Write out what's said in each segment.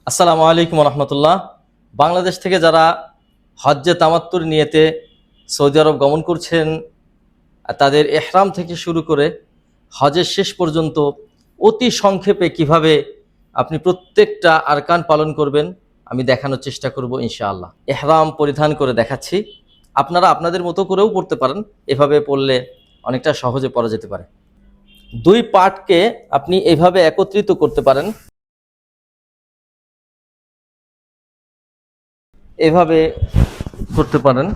আসসালামু আলাইকুম রহমতুল্লাহ। বাংলাদেশ থেকে যারা হজ্জে তামাত্তুর নিয়েতে সৌদি আরব গমন করছেন, তাদের এহরাম থেকে শুরু করে হজের শেষ পর্যন্ত অতি সংক্ষেপে কিভাবে আপনি প্রত্যেকটা আরকান পালন করবেন আমি দেখানোর চেষ্টা করব ইনশাআল্লাহ। এহরাম পরিধান করে দেখাচ্ছি, আপনারা আপনাদের মতো করেও পড়তে পারেন, এভাবে পড়লে অনেকটা সহজে পড়া যেতে পারে। দুই পার্টকে আপনি এভাবে একত্রিত করতে পারেন, এভাবে করতে পারেন,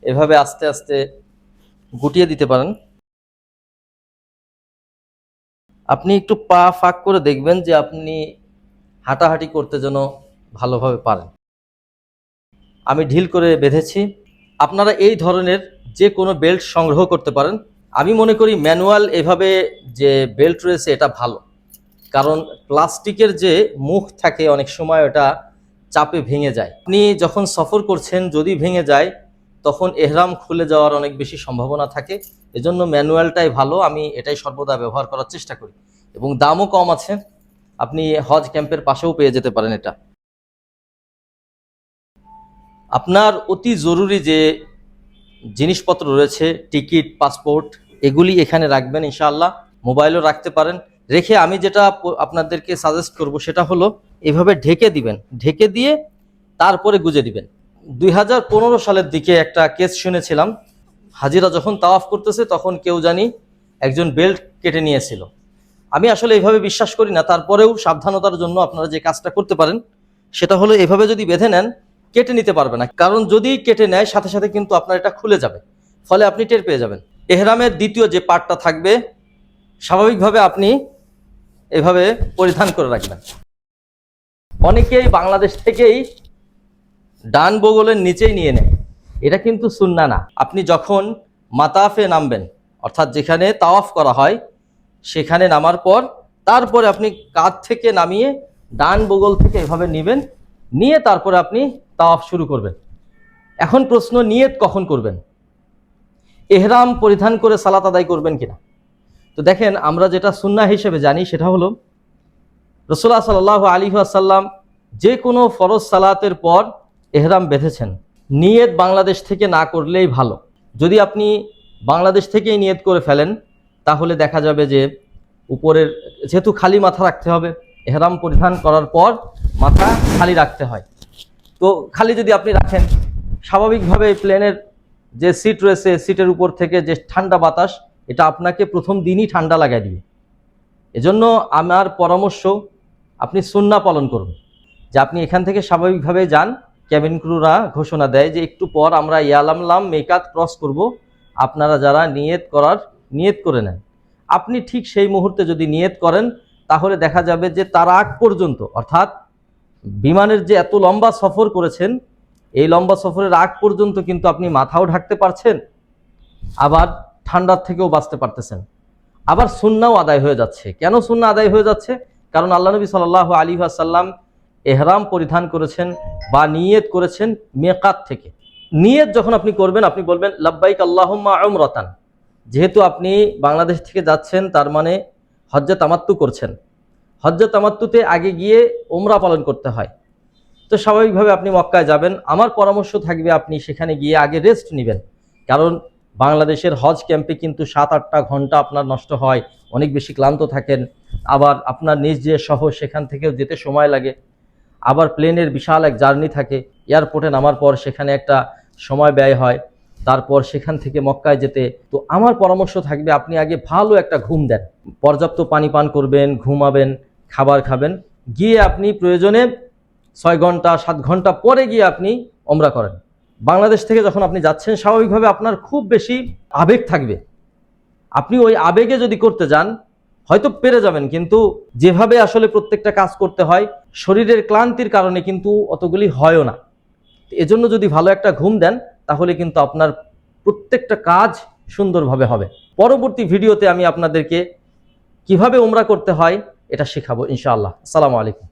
এভাবে আস্তে আস্তে গুটিয়ে দিতে পারেন। আপনি একটু পা ফাঁক করে দেখবেন যে আপনি হাঁটাহাঁটি করতে যেন ভালোভাবে পারেন। আমি ঢিল করে বেঁধেছি। আপনারা এই ধরনের যে কোনো বেল্ট সংগ্রহ করতে পারেন। আমি মনে করি ম্যানুয়াল এভাবে যে বেল্ট রয়েছে এটা ভালো, কারণ প্লাস্টিকের যে মুখ থাকে অনেক সময় ওটা চাপে ভেঙে যায়। আপনি যখন সফর করছেন যদি ভেঙে যায় তখন এহরাম খুলে যাওয়ার অনেক বেশি সম্ভাবনা থাকে। এজন্য ম্যানুয়ালটাই ভালো, আমি এটাই সর্বদা ব্যবহার করার চেষ্টা করি এবং দামও কম আছে। আপনি হজ ক্যাম্পের পাশেও পেয়ে যেতে পারেন। এটা আপনার অতি জরুরি যে জিনিসপত্র রয়েছে, টিকিট, পাসপোর্ট, এগুলি এখানে রাখবেন ইনশাআল্লাহ। মোবাইলও রাখতে পারেন। রেখে আমি যেটা আপনাদেরকে সাজেস্ট করব সেটা হলো এভাবে ঢেকে দিবেন, ঢেকে দিয়ে তারপরে গুজে দিবেন। 2015 সালের দিকে একটা কেস শুনেছিলাম, হাজিরা যখন তাওয়াফ করতেছে তখন কেউ জানি একজন বেল্ট কেটে নিয়েছিল। আমি আসলে এইভাবে বিশ্বাস করি না, তারপরেও সাবধানতার জন্য আপনারা যে কাজটা করতে পারেন সেটা হলো এভাবে যদি বেঁধে নেন কেটে নিতে পারবে না, কারণ যদি কেটে নেয় সাথে সাথে কিন্তু আপনার এটা খুলে যাবে, ফলে আপনি টের পেয়ে যাবেন। এহরামের দ্বিতীয় যে পার্টটা থাকবে স্বাভাবিকভাবে আপনি এভাবে পরিধান করে রাখবেন। অনেকেই বাংলাদেশ থেকেই ডান বগলের নিচেই নিয়ে নেয়, এটা কিন্তু সুন্নাহ না। আপনি যখন মাতাফে নামবেন, অর্থাৎ যেখানে তাওয়াফ করা হয় সেখানে নামার পর তারপরে আপনি কাঁধ থেকে নামিয়ে ডান বগল থেকে এভাবে নেবেন, নিয়ে তারপরে আপনি তাওয়াফ শুরু করবেন। এখন প্রশ্ন, নিয়ত কখন করবেন? এহরাম পরিধান করে সালাত আদায় করবেন কিনা? তো দেখেন, আমরা যেটা সুন্নাহ হিসেবে জানি সেটা হলো রাসূলুল্লাহ সাল্লাল্লাহু আলাইহি ওয়াসাল্লাম যে কোনো ফরজ সালাতের পর এহরাম বেঁধেছেন। নিয়ত বাংলাদেশ থেকে না করলেই ভালো। যদি আপনি বাংলাদেশ থেকেই নিয়ত করে ফেলেন তাহলে দেখা যাবে যে উপরের, যেহেতু খালি মাথা রাখতে হবে, এহরাম পরিধান করার পর মাথা খালি রাখতে হয়, তো খালি যদি আপনি রাখেন স্বাভাবিকভাবে প্লেনের যে সিট রয়েছে সিটের উপর থেকে যে ঠান্ডা বাতাস এটা আপনাকে প্রথম দিনই ঠান্ডা লাগাই দিবে। এজন্য আমার পরামর্শ, আপনি সুন্নাহ পালন করুন, যে আপনি এখান থেকে স্বাভাবিকভাবে যান। ক্যাবিন ক্রুরা ঘোষণা দেয় যে একটু পর আমরা ইয়ালামলাম মেকাত ক্রস করব, আপনারা যারা নিয়ত করে নেন। আপনি ঠিক সেই মুহূর্তে যদি নিয়ত করেন তাহলে দেখা যাবে যে তার আগ পর্যন্ত, অর্থাৎ বিমানের যে এত লম্বা সফর করেছেন এই লম্বা সফরের আগ পর্যন্ত কিন্তু আপনি মাথাও ঢাকতে পারছেন, আবার ঠান্ডার থেকেও বাঁচতে পারতেছেন, আবার সুন্নাহও আদায় হয়ে যাচ্ছে। কেন সুন্নাহ আদায় হয়ে যাচ্ছে? কারণ আল্লাহ নবী সাল্লাল্লাহু আলাইহি ওয়াসাল্লাম এহরাম পরিধান করেছেন বা নিয়ত করেছেন মিকাত থেকে। নিয়ত যখন আপনি করবেন আপনি বলবেন লাব্বাইক আল্লাহুম্মা উমরাতান। যেহেতু আপনি বাংলাদেশ থেকে যাচ্ছেন তার মানে হজ্জে তামাত্তু করছেন। হজ্জে তামাত্তুতে আগে গিয়ে উমরা পালন করতে হয়, তো স্বাভাবিকভাবে আপনি মক্কায় যাবেন। আমার পরামর্শ থাকবে আপনি সেখানে গিয়ে আগে রেস্ট নেবেন, কারণ বাংলাদেশের হজ ক্যাম্পে কিন্তু 7-8টা ঘন্টা আপনার নষ্ট হয়, অনেক বেশি ক্লান্ত থাকেন। আবার আপনার নিজ যে শহর সেখান থেকেও যেতে সময় লাগে, আবার প্লেনের বিশাল এক জার্নি থাকে, এয়ারপোর্টে নামার পর সেখানে একটা সময় ব্যয় হয়, তারপর সেখান থেকে মক্কায় যেতে। তো আমার পরামর্শ থাকবে আপনি আগে ভালো একটা ঘুম দেন, পর্যাপ্ত পানি পান করবেন, ঘুমাবেন, খাবার খাবেন, গিয়ে আপনি প্রয়োজনে 6 ঘন্টা 7 ঘন্টা পরে গিয়ে আপনি ওমরা করেন। বাংলাদেশ থেকে যখন আপনি যাচ্ছেন স্বাভাবিকভাবে আপনার খুব বেশি আবেগ থাকবে, আপনি ওই আবেগে যদি করতে যান হয়তো পেরে যাবেন, কিন্তু যেভাবে আসলে প্রত্যেকটা কাজ করতে হয় শরীরের ক্লান্তির কারণে কিন্তু অতগুলি হয়ও না। এজন্য যদি ভালো একটা ঘুম দেন তাহলে কিন্তু আপনার প্রত্যেকটা কাজ সুন্দরভাবে হবে। পরবর্তী ভিডিওতে আমি আপনাদেরকে কিভাবে উমরা করতে হয় এটা শেখাবো ইনশাআল্লাহ। আসসালামু আলাইকুম।